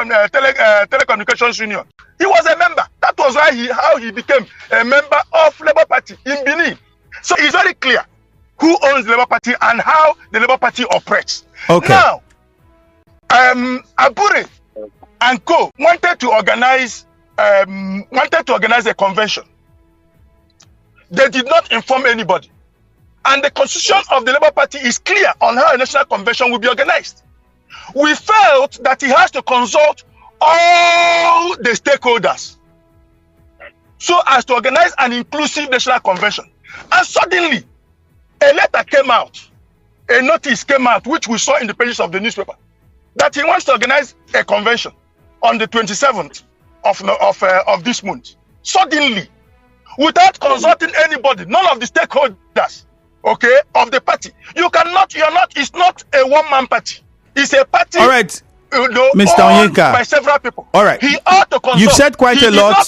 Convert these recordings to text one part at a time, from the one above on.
Telecommunications Union. He was a member. That was how he became a member of Labour Party in Benin. So it's very clear who owns the Labour Party and how the Labour Party operates. Okay. Now, Abure and co wanted to organize a convention. They did not inform anybody. And the constitution of the Labour Party is clear on how a national convention will be organized. We felt that he has to consult all the stakeholders so as to organize an inclusive national convention. And suddenly, a letter came out, a notice came out, which we saw in the pages of the newspaper, that he wants to organize a convention on the 27th of this month. Suddenly, without consulting anybody, none of the stakeholders, okay, of the party. It's not a one-man party. It's a party. All right. Mr. Onyeka, by several people. All right. He ought to consult. You've said quite a lot.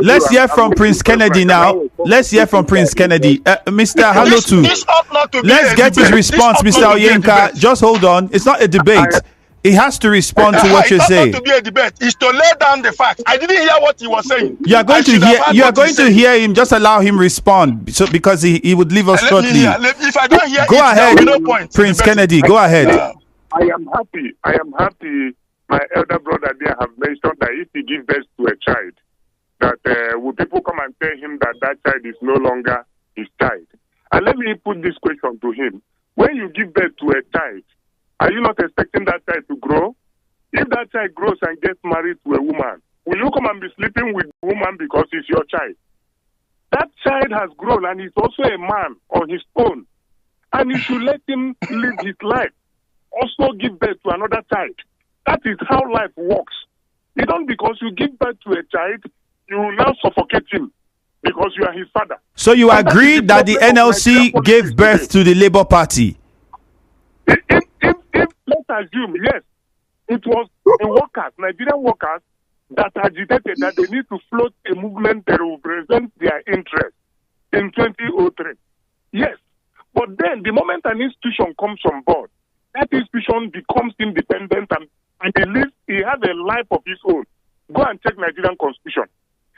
Let's hear from Prince Kennedy now. Let's hear from Prince Kennedy. Mr. Ahanotu, let's get his response, Mr. Onyeka. Just hold on. It's not a debate. He has to respond to what you're saying. It's not to be a debate. It's to lay down the facts. I didn't hear what he was saying. You are going to hear him. Just allow him respond, so because he would leave us shortly. If I don't hear, go ahead, no point. Prince Kennedy. Go ahead. I am happy. My elder brother there have mentioned that if he gives birth to a child, that will people come and tell him that child is no longer his child? And let me put this question to him: when you give birth to a child, are you not expecting that child to grow? If that child grows and gets married to a woman, will you come and be sleeping with the woman because it's your child? That child has grown and he's also a man on his own, and you should let him live his life. Also give birth to another child. That is how life works. You don't, because you give birth to a child, you will now suffocate him because you are his father. So you agree that the NLC gave birth to the Labour Party? If let's assume, yes, it was the workers, Nigerian workers, that agitated that they need to float a movement that will represent their interest in 2003. Yes. But then the moment an institution comes on board, that institution becomes independent and he has a life of his own. Go and check Nigerian constitution.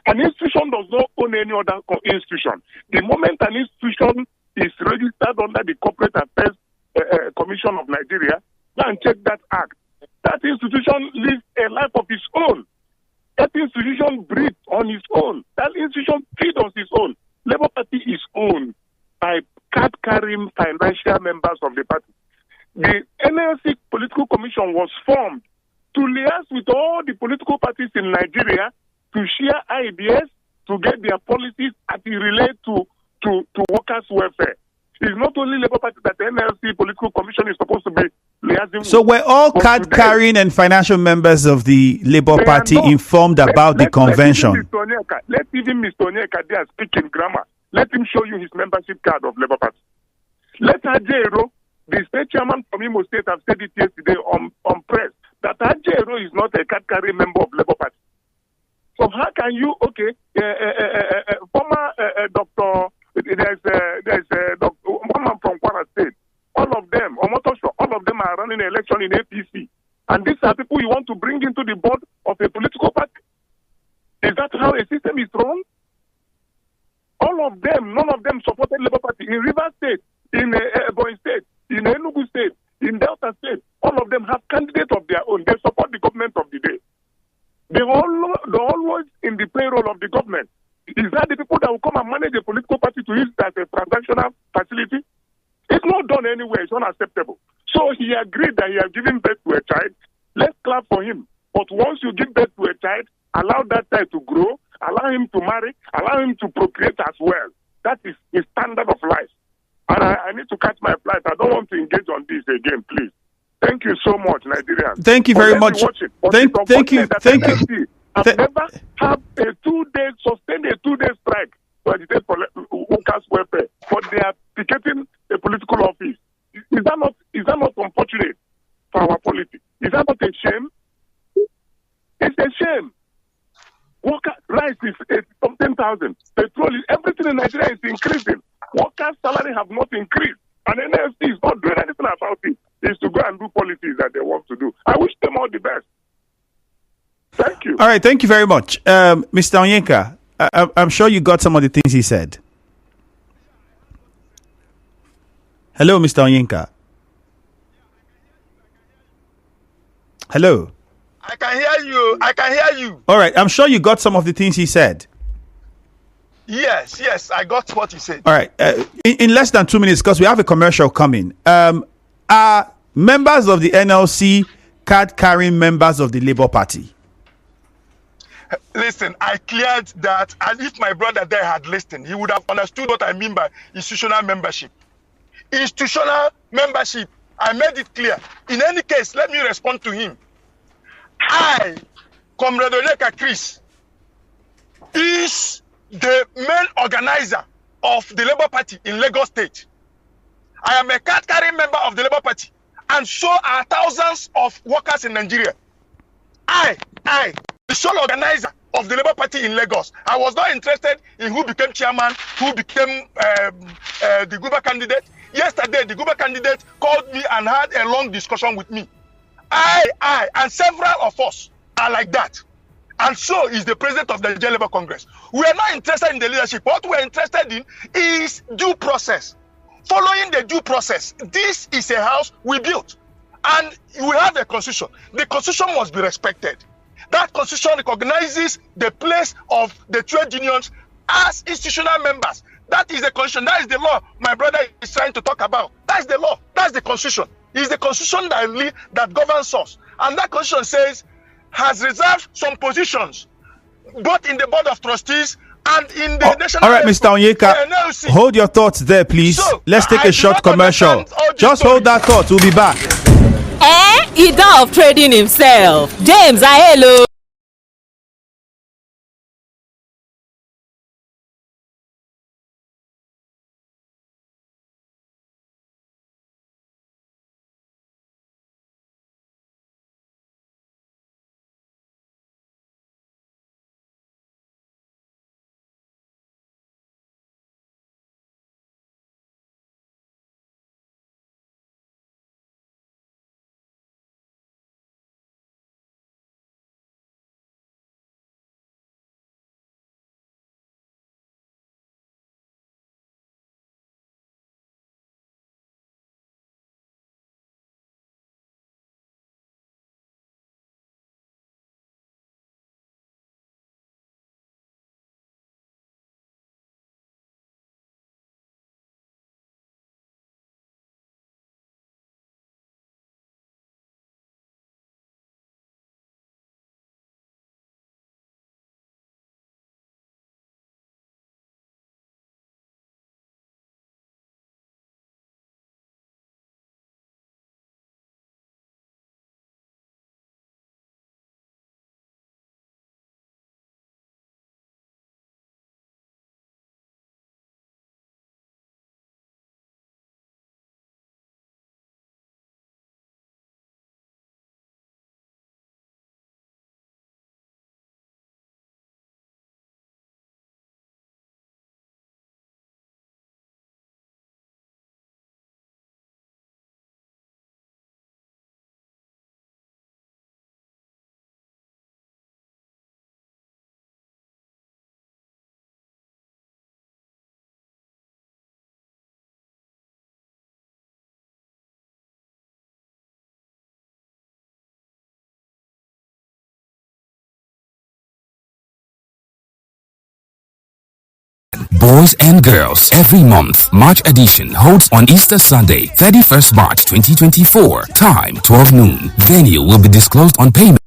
An institution does not own any other institution. The moment an institution is registered under the Corporate Affairs Commission of Nigeria, go and check that act. That institution lives a life of its own. That institution breathes on its own. That institution feeds on its own. Labour Party is owned by card-carrying financial members of the party. The NLC Political Commission was formed to liaise with all the political parties in Nigeria to share ideas, to get their policies as it relates to workers' welfare. It's not only Labour Party that the NLC Political Commission is supposed to be liaising with. So we're all card-carrying and financial members of the Labour Party informed about the convention. Let even Mr. Onyeka there speak in grammar. Let him show you his membership card of Labour Party. Let Ajero, the state chairman from Imo State, have said it yesterday on press, that Ajero is not a card-carrying member of Labour Party. So how can you, former doctor, there's one man from Kwara State, all of them, Omotosho, all of them are running an election in APC. And these are people you want to bring into the board of a political party? Is that how a system is run? All of them, none of them supported Labour Party. In Rivers State, in Ebonyi State, in Enugu State, in Delta State, all of them have candidates of their own. They support the government of the day. They're always in the payroll of the government. Is that the people that will come and manage a political party to use it as a transactional facility? It's not done anywhere. It's unacceptable. So he agreed that he has given birth to a child. Let's clap for him. But once you give birth to a child, allow that child to grow, allow him to marry, allow him to procreate as well. That is the standard of life. And I need to catch my flight. I don't want to engage on this again, please. Thank you so much, Nigerians. Thank you very much. Thank you. I've never had sustained a two-day strike to agitate for workers' welfare, but they are picketing a political office. Is that not unfortunate for our politics? Is that not a shame? It's a shame. Worker rice is something thousand. Petrol is everything in Nigeria is increasing. Workers' salary have not increased, and NLC is not doing anything about it. Is to go and do policies that they want to do. I wish them all the best. Thank you. All right, thank you very much. Mr. Onyeka, I'm sure you got some of the things he said. Hello, Mr. Onyeka. Hello. I can hear you. I can hear you. All right, I'm sure you got some of the things he said. Yes, I got what you said. All right, in less than 2 minutes, because we have a commercial coming. Are members of the NLC card-carrying members of the Labour Party? Listen, I cleared that, and if my brother there had listened, he would have understood what I mean by institutional membership. Institutional membership, I made it clear. In any case, let me respond to him. I, Comrade Onyeka Chris, is the main organizer of the Labour Party in Lagos State. I am a card-carrying member of the Labour Party, and so are thousands of workers in Nigeria. I, the sole organizer of the Labour Party in Lagos. I was not interested in who became chairman, who became the Guber candidate. Yesterday, the Guber candidate called me and had a long discussion with me. I, and several of us are like that. And so is the president of the Nigerian Labour Congress. We are not interested in the leadership. What we are interested in is due process. Following the due process, this is a house we built. And we have a constitution. The constitution must be respected. That constitution recognizes the place of the trade unions as institutional members. That is the constitution. That is the law my brother is trying to talk about. That's the law. That's the constitution. It's the constitution that governs us. And that constitution says, has reserved some positions, both in the board of trustees and in the national. All right, Mr. Onyeka, NLC. Hold your thoughts there, please. So, let's take a short commercial. Just hold that thought. We'll be back. He done of trading himself. James, hello. Boys and girls every month. March edition holds on Easter Sunday, 31st March 2024. Time 12 noon. Venue will be disclosed on payment.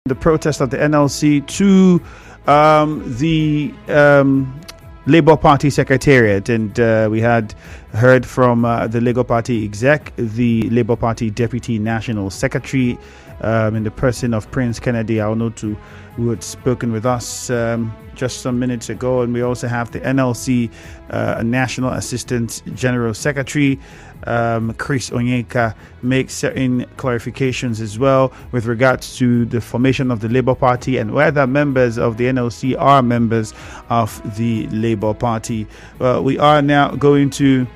the protest of the NLC to the Labour Party Secretariat, and we had heard from the Labour Party exec, the Labour Party Deputy National Secretary, in the person of Prince Kennedy Ahanotu, who had spoken with us just some minutes ago. And we also have the NLC National Assistant General Secretary, Chris Onyeka, make certain clarifications as well with regards to the formation of the Labour Party and whether members of the NLC are members of the Labour Party. We are now going to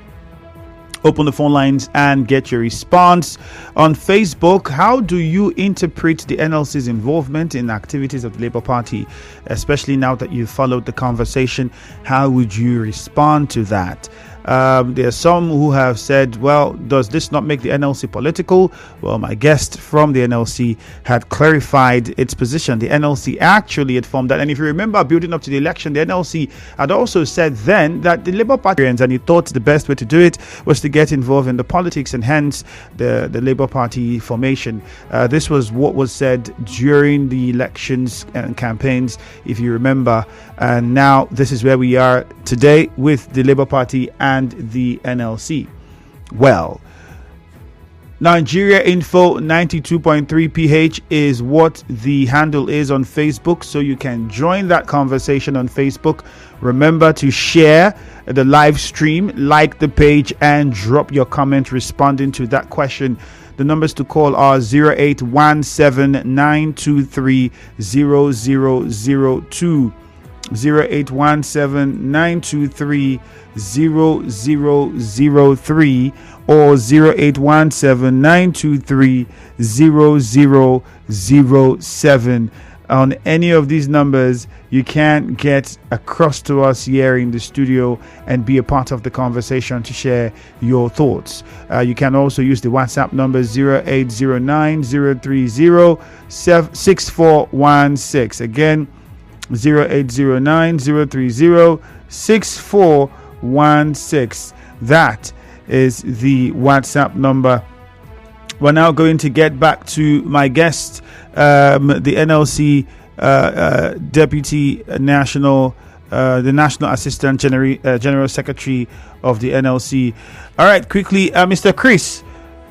open the phone lines and get your response. On Facebook, how do you interpret the NLC's involvement in activities of the Labour Party, especially now that you've followed the conversation? How would you respond to that? There are some who have said, well, does this not make the NLC political? Well, my guest from the NLC had clarified its position. The NLC actually had formed that. And if you remember, building up to the election, the NLC had also said then that the Labour Party, and he thought the best way to do it was to get involved in the politics and hence the Labour Party formation. This was what was said during the elections and campaigns, if you remember. And now this is where we are today with the Labour Party and the NLC. Well, Nigeria Info 92.3 PH is what the handle is on Facebook, so you can join that conversation on Facebook. Remember to share the live stream, like the page, and drop your comment responding to that question. The numbers to call are 0817-923-0002, 0817-923-0003, or 0817-923-0007. On any of these numbers, you can get across to us here in the studio and be a part of the conversation to share your thoughts. You can also use the WhatsApp number 0809-030-6416. Again, 0809-030-6416. That is the WhatsApp number. We're now going to get back to my guest, the NLC Deputy National, the National Assistant General Secretary of the NLC. All right, quickly, Mr. Chris,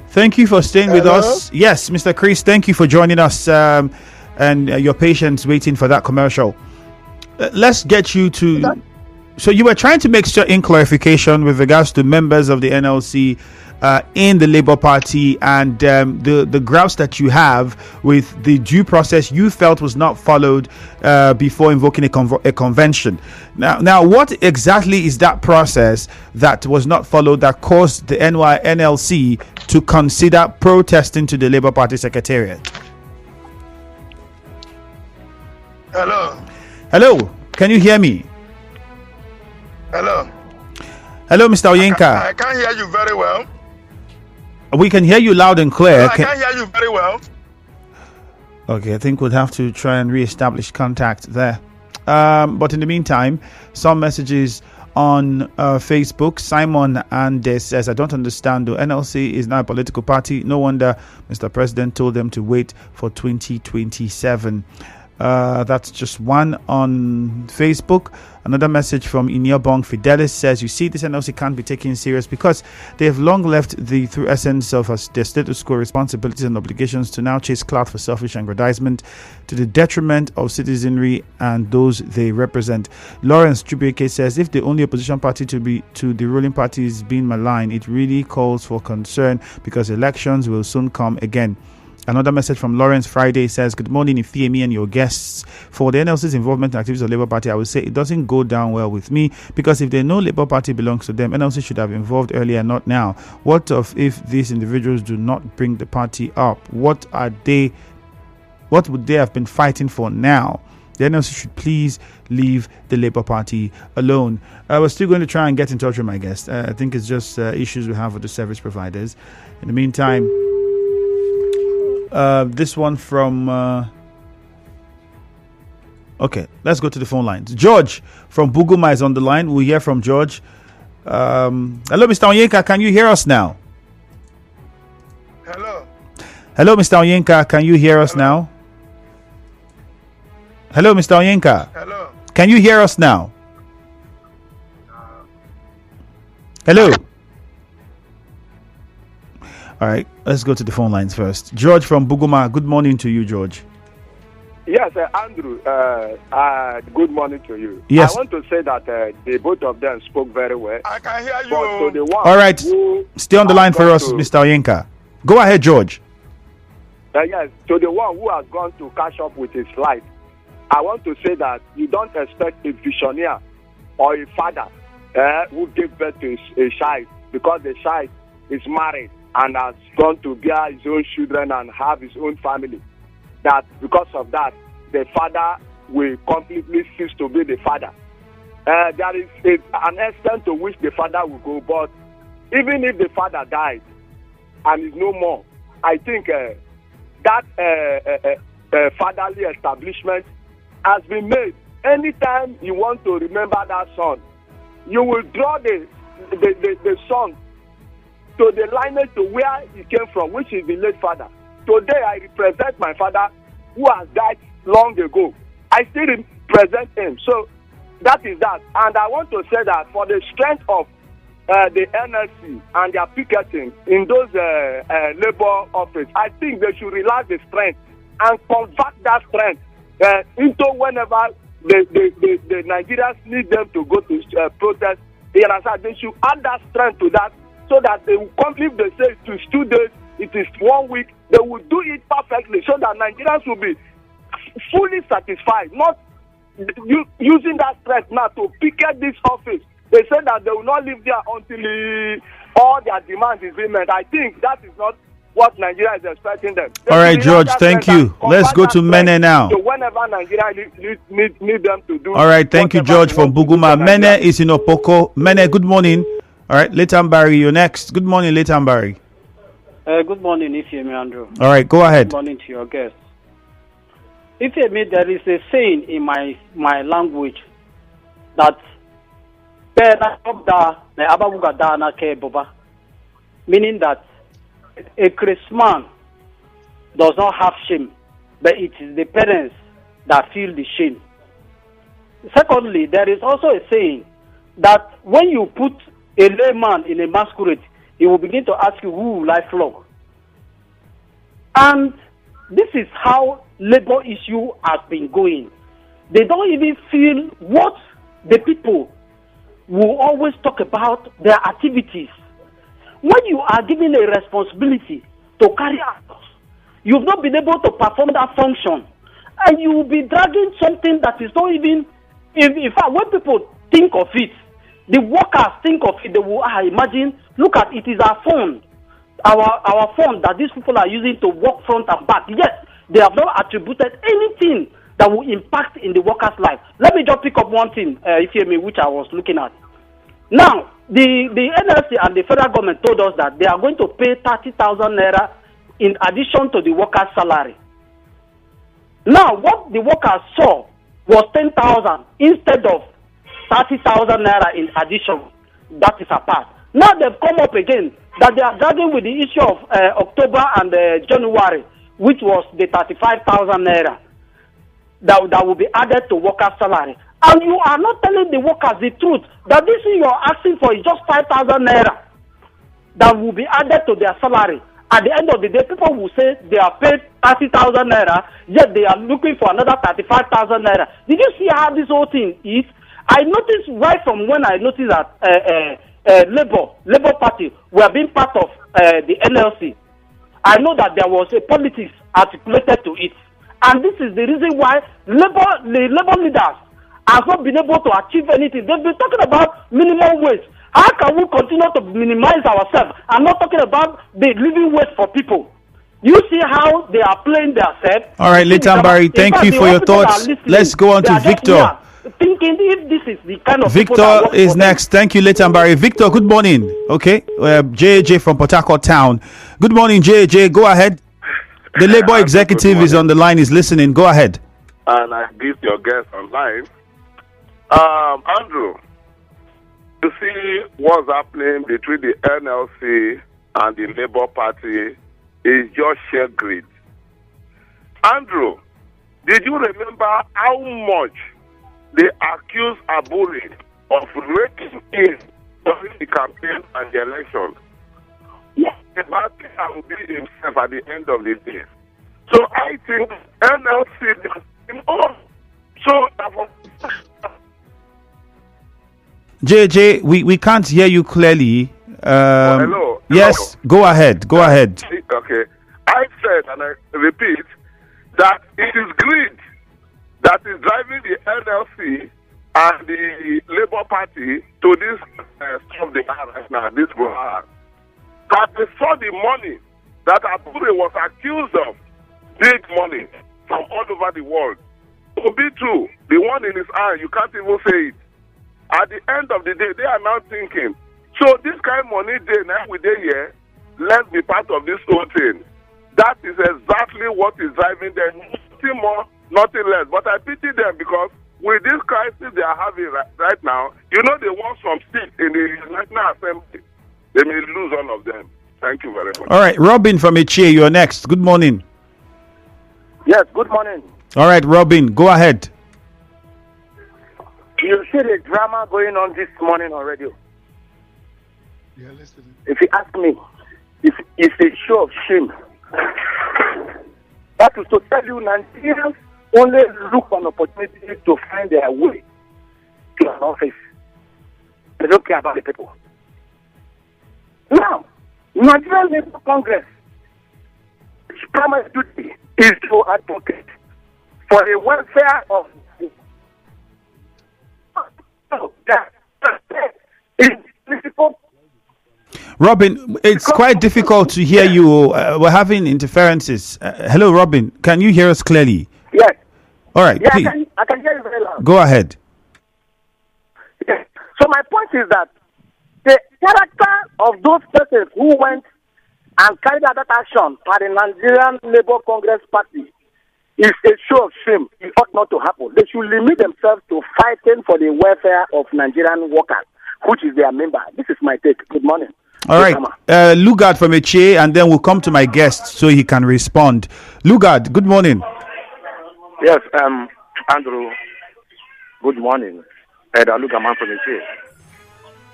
thank you for staying with us. Yes, Mr. Chris, thank you for joining us and your patience waiting for that commercial. Let's get you to... So you were trying to make certain clarification with regards to members of the NLC in the Labour Party and the grounds that you have with the due process you felt was not followed before invoking a convention. Now, what exactly is that process that was not followed that caused the NLC to consider protesting to the Labour Party Secretariat? Hello, can you hear me? Hello, Mr. Onyeka. I can't hear you very well. We can hear you loud and clear. I can't hear you very well. Okay, I think we'll have to try and re-establish contact there. But in the meantime, some messages on Facebook. Simon Andes says, I don't understand though. NLC is now a political party. No wonder Mr. President told them to wait for 2027. That's just one on Facebook. Another message from Inyabong Fidelis says, you see, this NLC can't be taken serious because they have long left the true essence of their status quo responsibilities and obligations to now chase clout for selfish aggrandizement to the detriment of citizenry and those they represent. Lawrence Chubeke says, if the only opposition party to the ruling party is being maligned, it really calls for concern because elections will soon come again. Another message from Lawrence Friday says, good morning, Ifeemi and your guests. For the NLC's involvement in activities of Labour Party, I would say it doesn't go down well with me because if they know Labour Party belongs to them, NLC should have involved earlier, not now. What of if these individuals do not bring the party up? What would they have been fighting for now? The NLC should please leave the Labour Party alone. We're still going to try and get in touch with my guest. I think it's just issues we have with the service providers. In the meantime, this one from okay, let's go to the phone lines. George from Buguma is on the line. We'll hear from George. Hello, Mr. Onyeka, can you hear us now? Hello, Mr. Onyeka, can you hear us now? Hello, Mr. Onyeka. Hello. Can you hear us now? Hello. All right, let's go to the phone lines first. George from Buguma. Good morning to you, George. Yes, Andrew. Good morning to you. Yes. I want to say that the both of them spoke very well. I can hear you. But to the one All right, stay on the line for us, Mr. Onyeka. Go ahead, George. Yes, to the one who has gone to catch up with his life, I want to say that you don't expect a visionary or a father who gave birth to a child, because the child is married and has gone to bear his own children and have his own family, that because of that, the father will completely cease to be the father. There is an extent to which the father will go, but even if the father dies and is no more, I think that fatherly establishment has been made. Anytime you want to remember that son, you will draw the son to the lineage to where he came from, which is the late father. Today, I represent my father who has died long ago. I still represent him. So that is that. And I want to say that for the strength of the NLC and their picketing in those labor office, I think they should relax the strength and convert that strength into whenever the Nigerians need them to go to protest. They should add that strength to that, so that they will complete. They say it is 2 days, it is 1 week. They will do it perfectly, so that Nigerians will be fully satisfied. Not using that strength now to picket this office. They say that they will not live there until all their demands is being met. I think that is not what Nigeria is expecting them. All right, George, thank you. Let's go to Mene now. So whenever Nigeria need them to do. All right, thank you, George from Buguma. Mene is in Opoko. Mene, good morning. All right, Leighton Barry, you're next. Good morning, Leighton Barry. Good morning, Ifeami Andrew. All right, go ahead. Good morning to your guests. Ifeami, there is a saying in my language that meaning that a Christmas does not have shame, but it is the parents that feel the shame. Secondly, there is also a saying that when you put a layman in a masquerade, he will begin to ask you, who will I flog? And this is how labor issue has been going. They don't even feel what the people will always talk about, their activities. When you are given a responsibility to carry out, you've not been able to perform that function, and you will be dragging something that is not even, in fact, when people think of it, the workers think of it, they will imagine, look at it is our phone, our phone that these people are using to work front and back. Yes, they have not attributed anything that will impact in the worker's life. Let me just pick up one thing, which I was looking at. Now, the NLC and the federal government told us that they are going to pay 30,000 naira in addition to the worker's salary. Now, what the workers saw was 10,000 instead of 30,000 naira in addition. That is apart. Now they've come up again that they are dragging with the issue of October and January, which was the 35,000 naira that will be added to workers' salary. And you are not telling the workers the truth, that this thing you are asking for is just 5,000 naira that will be added to their salary. At the end of the day, people will say they are paid 30,000 naira, yet they are looking for another 35,000 naira. Did you see how this whole thing is? I noticed right from when I noticed that Labour Party were being part of the NLC. I know that there was a politics articulated to it. And this is the reason why the Labour leaders have not been able to achieve anything. They've been talking about minimum wage. How can we continue to minimize ourselves and not talking about the living wage for people? You see how they are playing themselves. All right, Leighton Barry, thank you for your thoughts. Let's go on to Victor. Thinking if this is the kind of Victor is next. Thank you, Leighton Barry. Victor, good morning. Okay, JJ from Port Harcourt Town. Good morning, JJ. Go ahead. The Labour executive is on the line. Is listening. Go ahead. And I give your guest online. Andrew, you see what's happening between the NLC and the Labour Party is just sheer greed. Andrew, Did you remember how much they accused Aburi of raking in during the campaign and the election? What about will be himself at the end of the day? So I think NLC JJ, we can't hear you clearly. Hello. Yes, go ahead. Okay. I said, and I repeat, that it is greed that is driving the NLC and the Labour Party to this stuff they are right now, this Buhari. That they saw the money that Abure was accused of, big money from all over the world. To be true, the one in his eye, you can't even say it. At the end of the day, they are now thinking, so this kind of money they now with they here, let's be part of this whole thing. That is exactly what is driving them. Nothing more, nothing less. But I pity them because with this crisis they are having right now, you know they want some seats in the National Assembly. They may lose all of them. Thank you very much. All right, Robin from Echie, you're next. Good morning. Yes, good morning. All right, Robin, go ahead. You see the drama going on this morning on radio. Yeah, listen. If you ask me, it's a show of shame. That is to tell you, Nigerians only look for an opportunity to find their way to an office. They don't care about the people. Now, Nigerian Labour Congress, its primary duty is to advocate for the welfare of Robin, it's quite difficult to hear you. We're having interferences. Hello, Robin. Can you hear us clearly? Yes. All right. Yeah, I can hear you very loud. Go ahead. Yes. So my point is that the character of those persons who went and carried out that action by the Nigerian Labour Congress Party is a show of shame. It ought not to happen. They should limit themselves to fighting for the welfare of Nigerian workers, which is their member. This is my take. Good morning. All right. Lugard from Echie, and then we'll come to my guest so he can respond. Lugard, good morning. Yes, Andrew, good morning. Lugaman from Echie.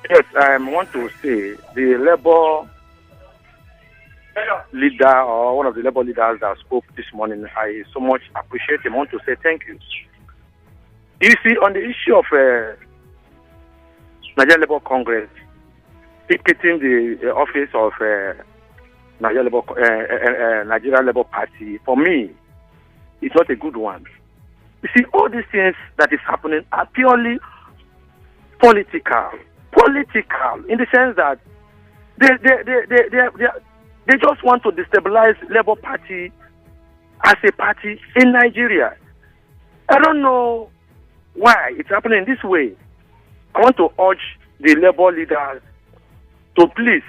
Yes, I want to say the Labour leader or one of the Labour leaders that spoke this morning, I so much appreciate him. I want to say thank you. You see, on the issue of Nigerian Labour Congress picketing the office of Nigerian Labour Party, for me, it's not a good one. You see, all these things that is happening are purely political in the sense that they just want to destabilize Labour Party as a party in Nigeria. I don't know why it's happening this way. I want to urge the Labour leaders to please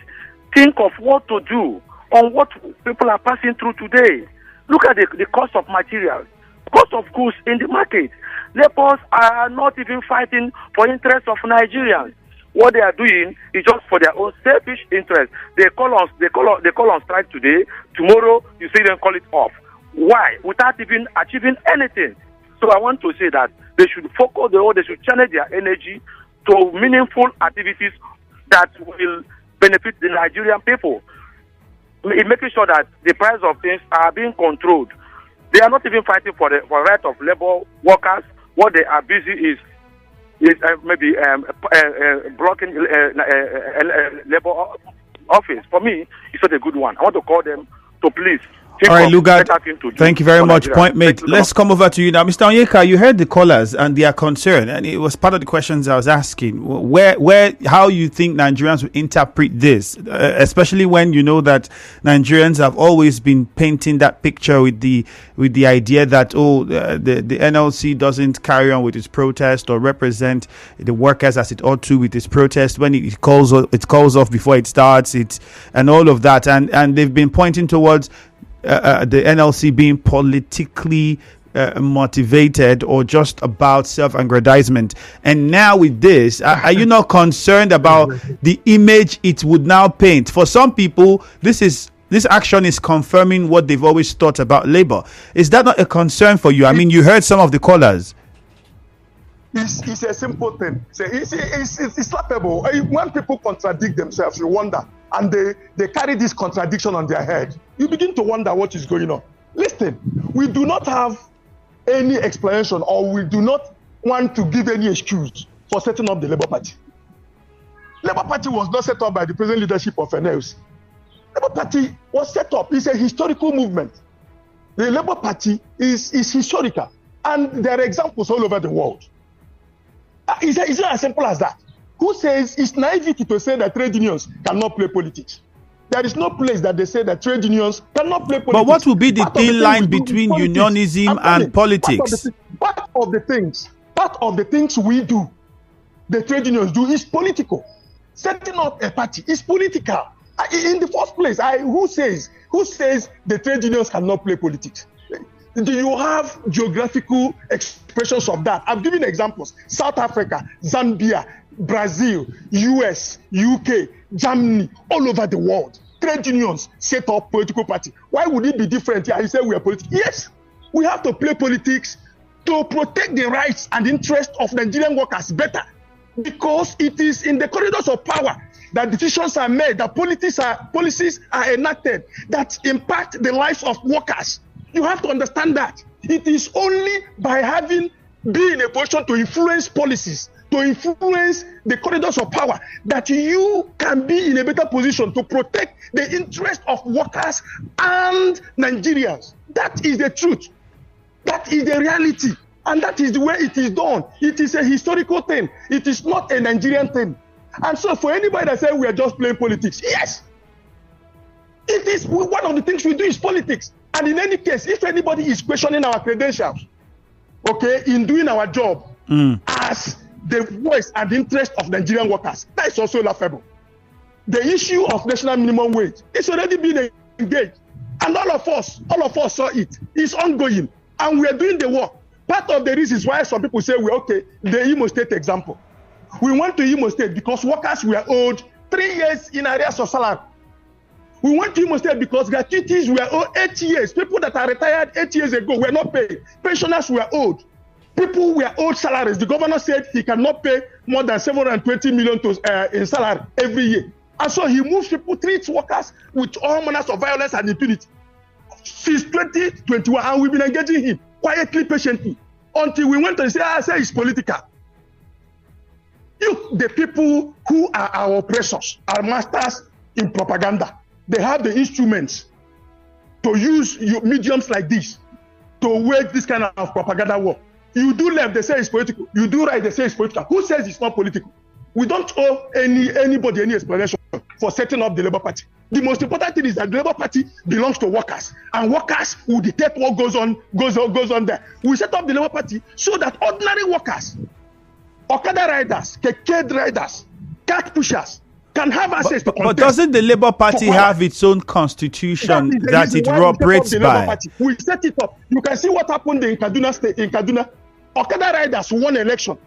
think of what to do on what people are passing through today. Look at the cost of materials, cost of goods in the market. Labours are not even fighting for interests of Nigerians. What they are doing is just for their own selfish interest. They call on strike today. Tomorrow, you see them call it off. Why? Without even achieving anything. So I want to say that they should focus they should channel their energy to meaningful activities that will benefit the Nigerian people. In making sure that the price of things are being controlled. They are not even fighting for the right of labor workers. What they are busy is maybe blocking labor office. For me, it's not a good one. I want to call them to please. All right, Lugard, thank you very much. Point made. Let's come over to you now. Mr. Onyeka, you heard the callers and their concern, and it was part of the questions I was asking. How you think Nigerians will interpret this, especially when you know that Nigerians have always been painting that picture with the idea that, the NLC doesn't carry on with its protest or represent the workers as it ought to with its protest when it calls off before it starts, and all of that. And they've been pointing towards the NLC being politically motivated or just about self-aggrandizement. And now with this, are you not concerned about the image it would now paint? For some people, this is This action is confirming what they've always thought about Labour. Is that not a concern for you? I mean, you heard some of the callers. It's a simple thing. It's laughable. When people contradict themselves, you wonder, and they carry this contradiction on their head. You begin to wonder what is going on. Listen, we do not have any explanation, or we do not want to give any excuse for setting up the Labour Party. Labour Party was not set up by the present leadership of NLC. Labour Party was set up. It's a historical movement. The Labour Party is historical, and there are examples all over the world. It's not as simple as that. Who says it's naivety to say that trade unions cannot play politics? There is no place that they say that trade unions cannot play politics. But what will be the thin line between unionism and politics? Part of the things we do, the trade unions do, is political. Setting up a party is political. In the first place, who says the trade unions cannot play politics? Do you have geographical expressions of that? I'm giving examples. South Africa, Zambia, Brazil, US, UK, Germany, all over the world. Trade unions set up political party. Why would it be different here? You say we are politics. Yes, we have to play politics to protect the rights and interests of Nigerian workers better, because it is in the corridors of power that decisions are made, that policies are enacted that impact the lives of workers. You have to understand that. It is only by being in a position to influence policies, to influence the corridors of power, that you can be in a better position to protect the interest of workers and Nigerians. That is the truth. That is the reality. And that is the way it is done. It is a historical thing. It is not a Nigerian thing. And so for anybody that says we are just playing politics, yes, it is one of the things we do is politics. And in any case, if anybody is questioning our credentials, okay, in doing our job as the voice and interest of Nigerian workers, that is also laughable. The issue of national minimum wage is already been engaged, and all of us saw it. It's ongoing, and we are doing the work. Part of the reason is why some people say the Imo State example. We went to Imo State because workers were owed 3 years in arrears of salary. We went to Imo State because gratuities were owed 8 years. People that are retired 8 years ago were not paid. Pensioners were owed. People were owed salaries. The governor said he cannot pay more than 720 million in salary every year. And so he moves people, treats workers with all manners of violence and impunity. Since 2021, and we've been engaging him quietly, patiently, until we went and say it's political. The people who are our oppressors are masters in propaganda. They have the instruments to use mediums like this to wage this kind of propaganda war. You do left, they say it's political. You do right, they say it's political. Who says it's not political? We don't owe anybody any explanation for setting up the Labour Party. The most important thing is that the Labour Party belongs to workers, and workers will dictate what goes on there. We set up the Labour Party so that ordinary workers, Okada riders, Keke riders, cart pushers, can have access to contest. But doesn't the Labour Party have its own constitution that it operates by? We set it up. You can see what happened in Kaduna State. In Kaduna, Okada riders won election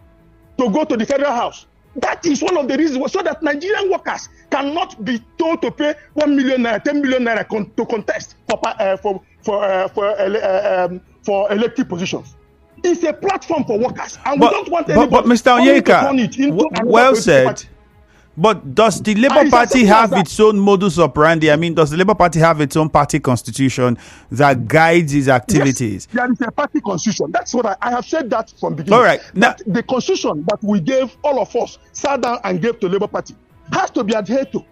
to go to the federal house. That is one of the reasons, so that Nigerian workers cannot be told to pay 1 million naira, 10 million naira to contest for elective positions. It's a platform for workers, and we don't want anybody. But Mr. Onyeka, well said. But does the Labour Party have its own modus operandi? I mean, does the Labour Party have its own party constitution that guides its activities? Yes, there is a party constitution. That's what I have said that from the beginning. All right. Now, the constitution that we gave, all of us sat down and gave to Labour Party, has to be adhered to.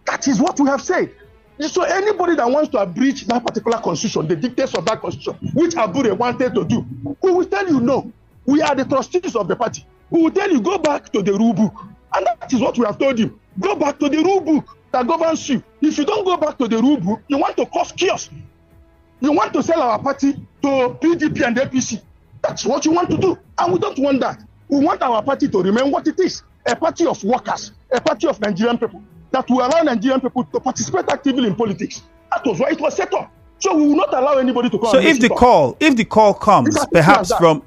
That is what we have said. So anybody that wants to breach that particular constitution, the dictates of that constitution, which Abure wanted to do, we will tell you no. We are the trustees of the party. We will tell you go back to the rule book. And that is what we have told you. Go back to the rule book that governs you. If you don't go back to the rule book, you want to cause chaos. You want to sell our party to PDP and APC. That's what you want to do. And we don't want that. We want our party to remain what it is. A party of workers, a party of Nigerian people, that will allow Nigerian people to participate actively in politics. That was why it was set up. So we will not allow anybody to come. So if the call comes perhaps from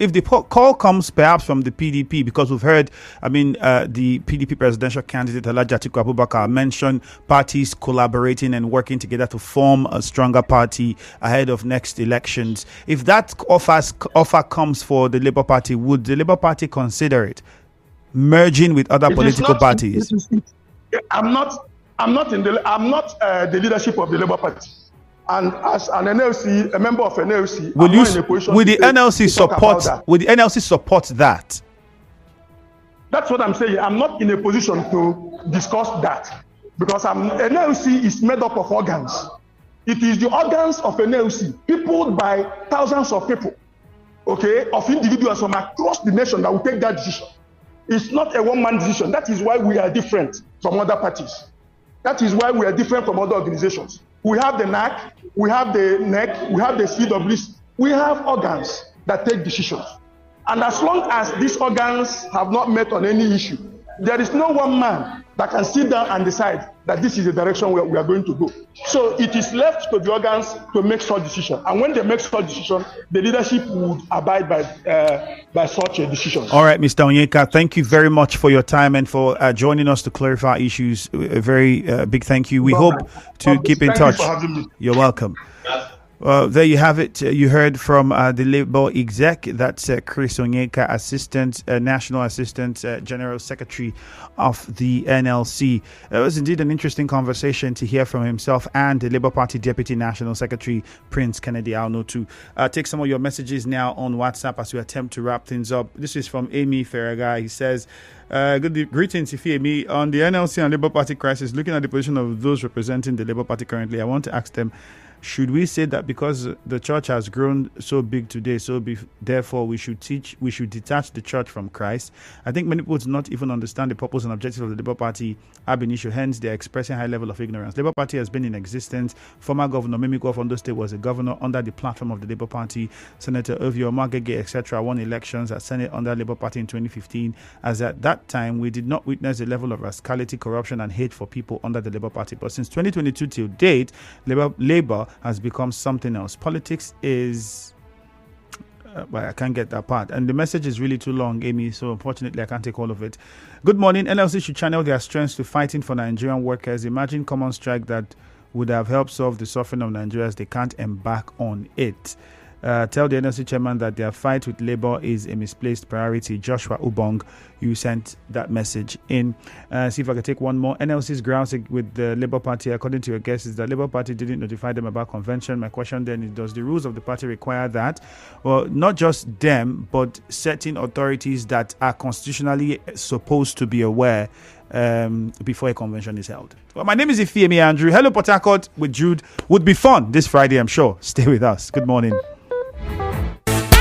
the PDP, because we've heard, the PDP presidential candidate Alhaji Atiku Abubakar mention parties collaborating and working together to form a stronger party ahead of next elections. If that offer comes for the Labour Party, would the Labour Party consider it merging with other political parties? I'm not the leadership of the Labour Party. And as an NLC, a member of NLC, will the NLC support that? That's what I'm saying. I'm not in a position to discuss that because NLC is made up of organs. It is the organs of NLC, peopled by thousands of people, okay, of individuals from across the nation that will take that decision. It's not a one-man decision. That is why we are different from other parties. That is why we are different from other organizations. We have the NAC, we have the NEC, we have the CWC. We have organs that take decisions. And as long as these organs have not met on any issue, there is no one man that can sit down and decide that this is the direction where we are going to go. So it is left to the organs to make such decision. And when they make such decision, the leadership would abide by such a decision. All right, Mr. Onyeka, thank you very much for your time and for joining us to clarify issues. A very big thank you. We hope to keep in touch. Thank you for having me. You're welcome. There you have it. You heard from the Labour exec. That's Chris Onyeka, National Assistant General Secretary of the NLC. It was indeed an interesting conversation to hear from himself and the Labour Party Deputy National Secretary, Prince Kennedy Ahanotu. Take some of your messages now on WhatsApp as we attempt to wrap things up. This is from Amy Ferraga. He says, greetings, Ifeemi. On the NLC and Labour Party crisis, looking at the position of those representing the Labour Party currently, I want to ask them, should we say that because the church has grown so big today, therefore we should detach the church from Christ? I think many people do not even understand the purpose and objective of the Labour Party ab initio. Hence, they are expressing a high level of ignorance. Labour Party has been in existence. Former Governor Mimiko of Ondo State was a governor under the platform of the Labour Party. Senator Ovio Magege, etc., won elections at Senate under Labour Party in 2015. As at that time, we did not witness the level of rascality, corruption, and hate for people under the Labour Party. But since 2022 till date, Labour has become something else. Politics is I can't get that part, and the message is really too long, Amy, so unfortunately I can't take all of it. Good morning. NLC should channel their strengths to fighting for Nigerian workers. Imagine common strike that would have helped solve the suffering of Nigerians. They can't embark on it. Tell the NLC chairman that their fight with Labour is a misplaced priority. Joshua Ubong, you sent that message in. See if I can take one more. NLC's grounds with the Labour Party, according to your guest, is that Labour Party didn't notify them about convention. My question then is, does the rules of the party require that? Well, not just them, but certain authorities that are constitutionally supposed to be aware before a convention is held. Well, my name is Ifeemi Andrew. Hello, Port Harcourt with Jude. Would be fun this Friday, I'm sure. Stay with us. Good morning.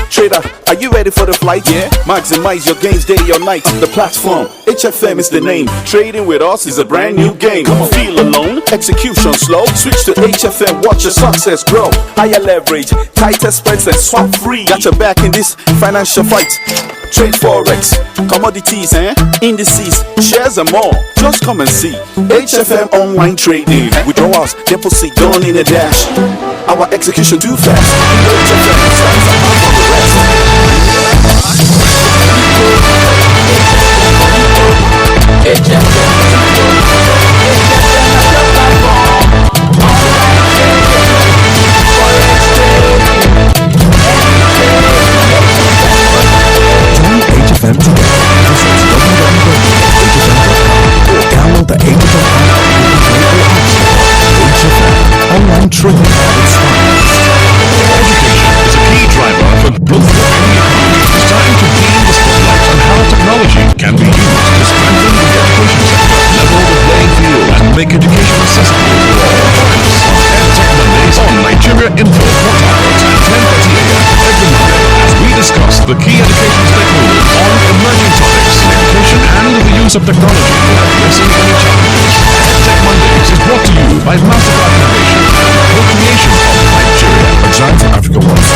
Trader, are you ready for the flight? Yeah. Maximize your gains day or night. The platform, HFM is the name. Trading with us is a brand new game. Come on. Feel alone? Execution slow? Switch to HFM, watch your success grow. Higher leverage, tighter spreads and swap free. Got your back in this financial fight. Trade forex, commodities, indices, shares and more. Just come and see HFM online trading. Withdrawals, deposit done in a dash. Our execution too fast. HFM stands apart from the rest. HFM today. Visit www.hfm.com or download the HFM app. HFM, online trading at its finest. Education is a key driver for growth of any economy. It's time to gain the spotlight on how technology can be used to strengthen the education sector, level the playing field, and make education accessible to all. Join us on EdTech Mondays on Nigeria Info Port Harcourt at 10:30 a.m. every Monday as we discuss the key education stakeholders on emerging topics in education and the use of technology for addressing any challenges. EdTech Mondays is brought to you by Mastercard Foundation and co-creation of Nigeria. Exile for Africa once.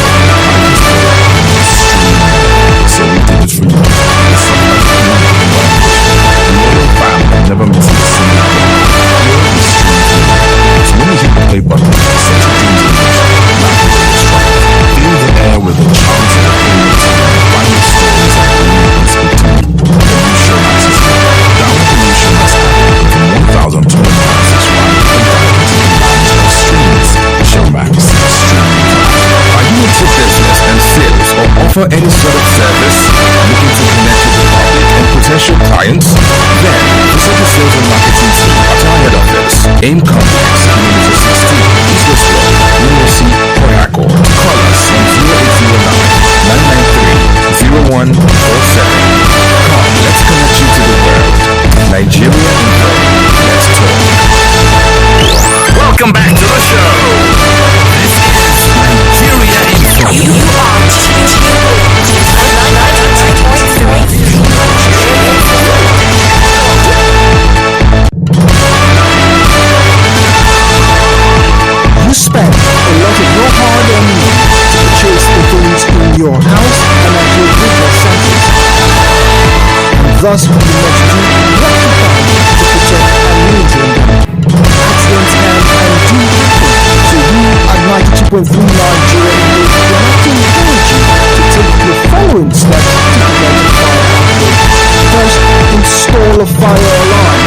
So we did it for you. It's something like a loyal fan that never misses a single one. You're the stream. As long as you can play buttons, set your dreams in motion. service, looking to connect with the public and potential clients? Then visit the sales and marketing team at our head office, AIM Complex, Kilometer 16, Business Road, NLC, Port Harcourt. Call us on 0809-993-0147. Come, let's connect you to the world. Nigeria Info. Let's talk. Welcome back to the show. This is Nigeria Info. You are tuned to 99.3. You spend a lot of your hard-earned money to purchase the things in your house and at your business centers. And thus you must do what you can to protect and maintain them. Accidents can and do happen, so we at 92.3 Nigeria Info would like to encourage you to take the following steps to prevent a fire outbreak. First, install a fire alarm.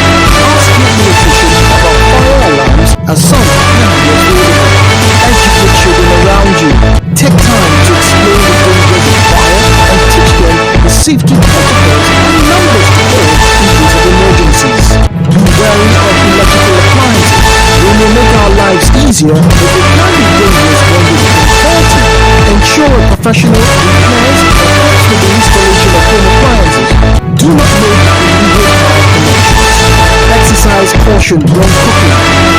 Ask your electrician about fire alarms, as some can be affordable. Educate children around you. Take time to explain the dangers of fire and teach them the safety protocols and numbers to call in case of emergencies. Be wary of electrical appliances. They may make our lives easier, but they can be dangerous when they become faulty. Ensure a professional repairs or helps with the installation of home appliances. Do not make illegal power connections. Exercise caution when cooking.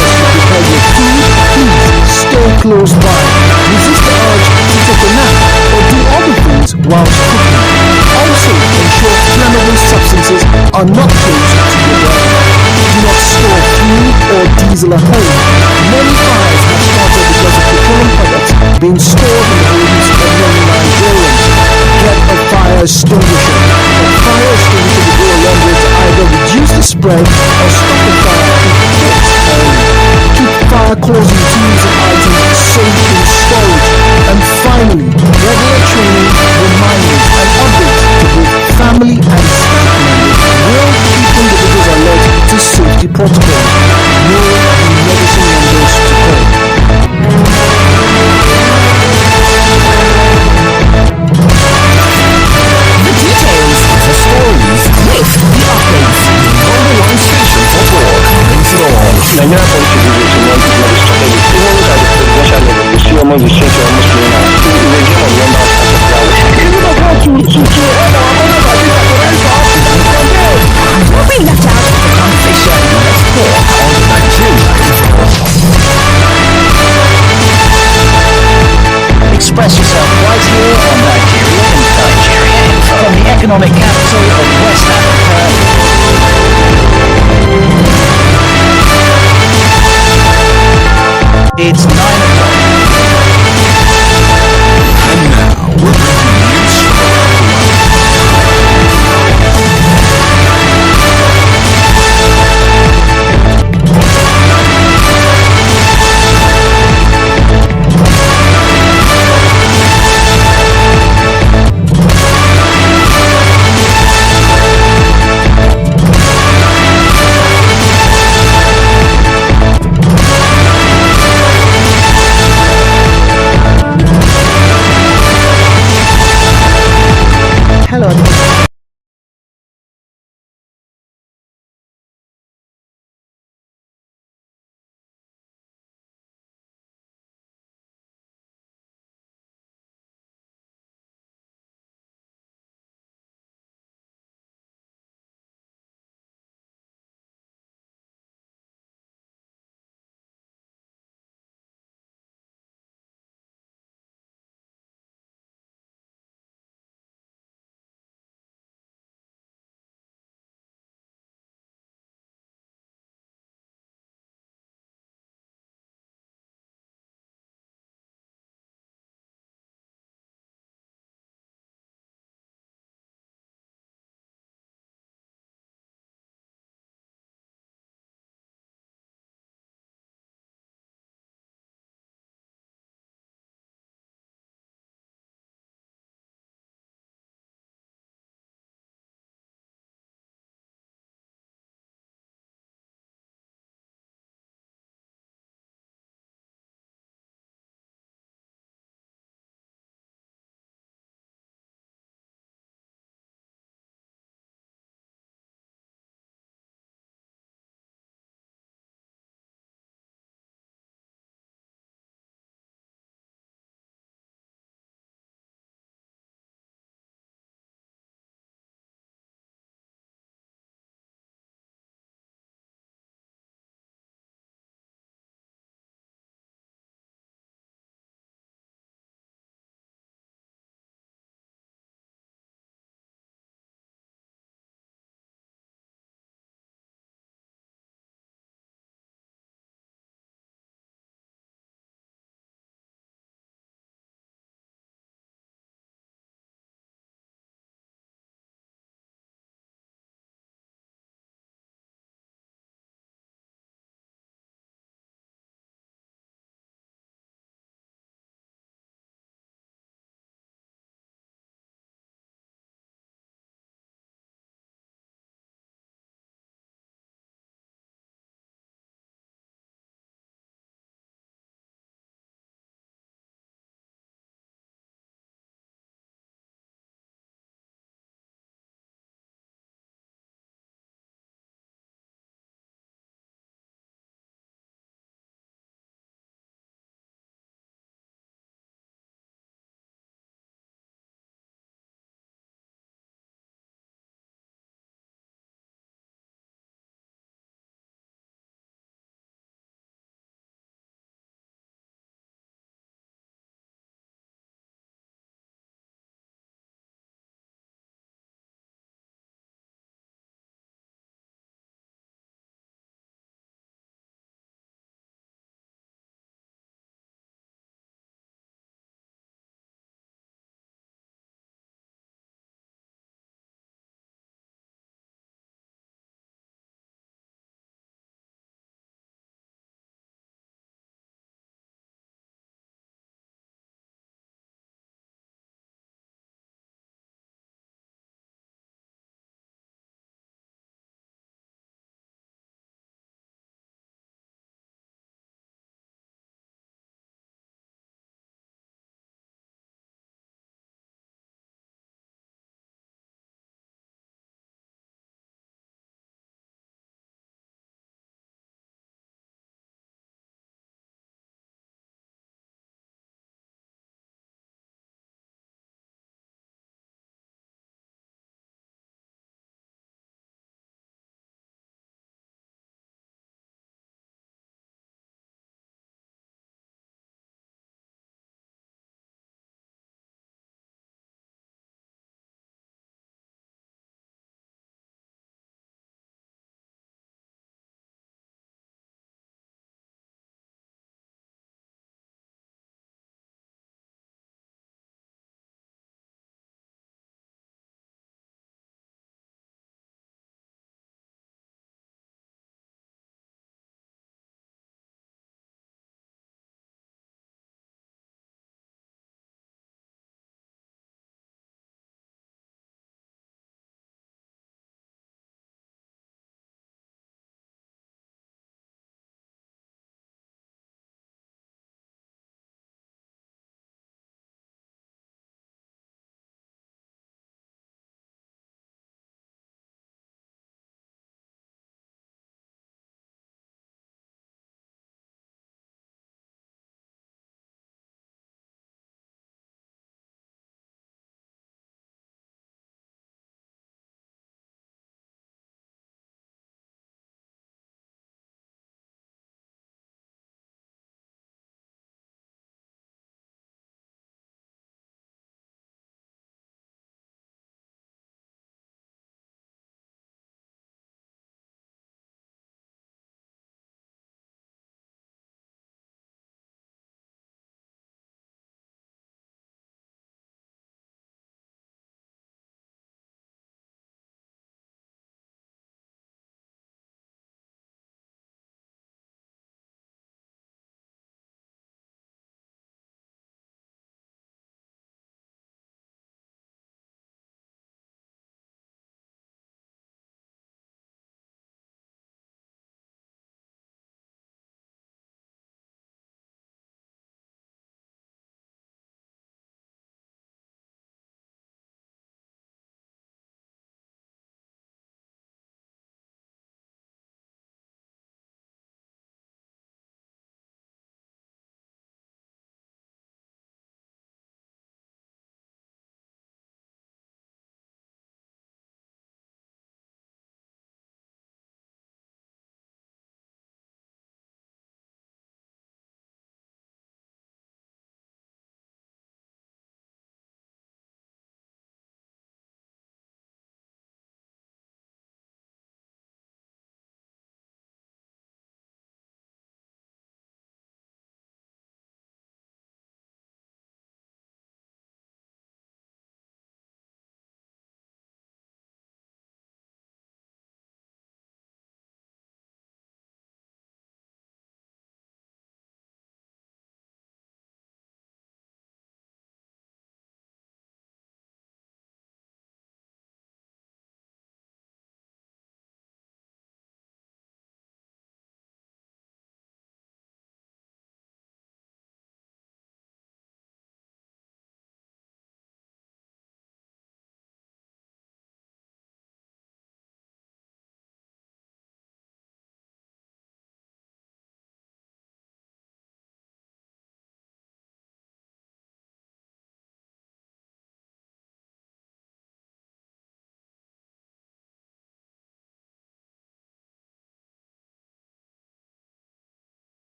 As you prepare your food, please stay close by. Resist the urge to take a nap or do other things whilst cooking. Also, ensure flammable substances are not close to your burner. Do not store fuel or diesel at home. Many fires have started because of petroleum products being stored in the homes of many Nigerians. Get a fire extinguisher. A fire extinguisher will go a long way to either reduce the spread or stop the fire if caught early. Keep fire-causing tools and items safe in storage. And finally, regular training, reminders, and updates to both family and staff members will keep individuals alert to safety protocols. Know the medicine numbers to call. The details, the stories, with the updates. Number one station for talk brings it all. Nigeria politics is a strategy. Even look at the presidential level, you see almost the same thing almost playing out. It's a game of numbers and supply. Even though God to help our brothers and sisters to rise up from there. Don't be left out of the conversation. Let's talk on Nigeria Info. Express yourself right here on Nigeria Info. From the economic capital of West Africa. It's 9 o'clock. And now we're breaking news from around the Hello,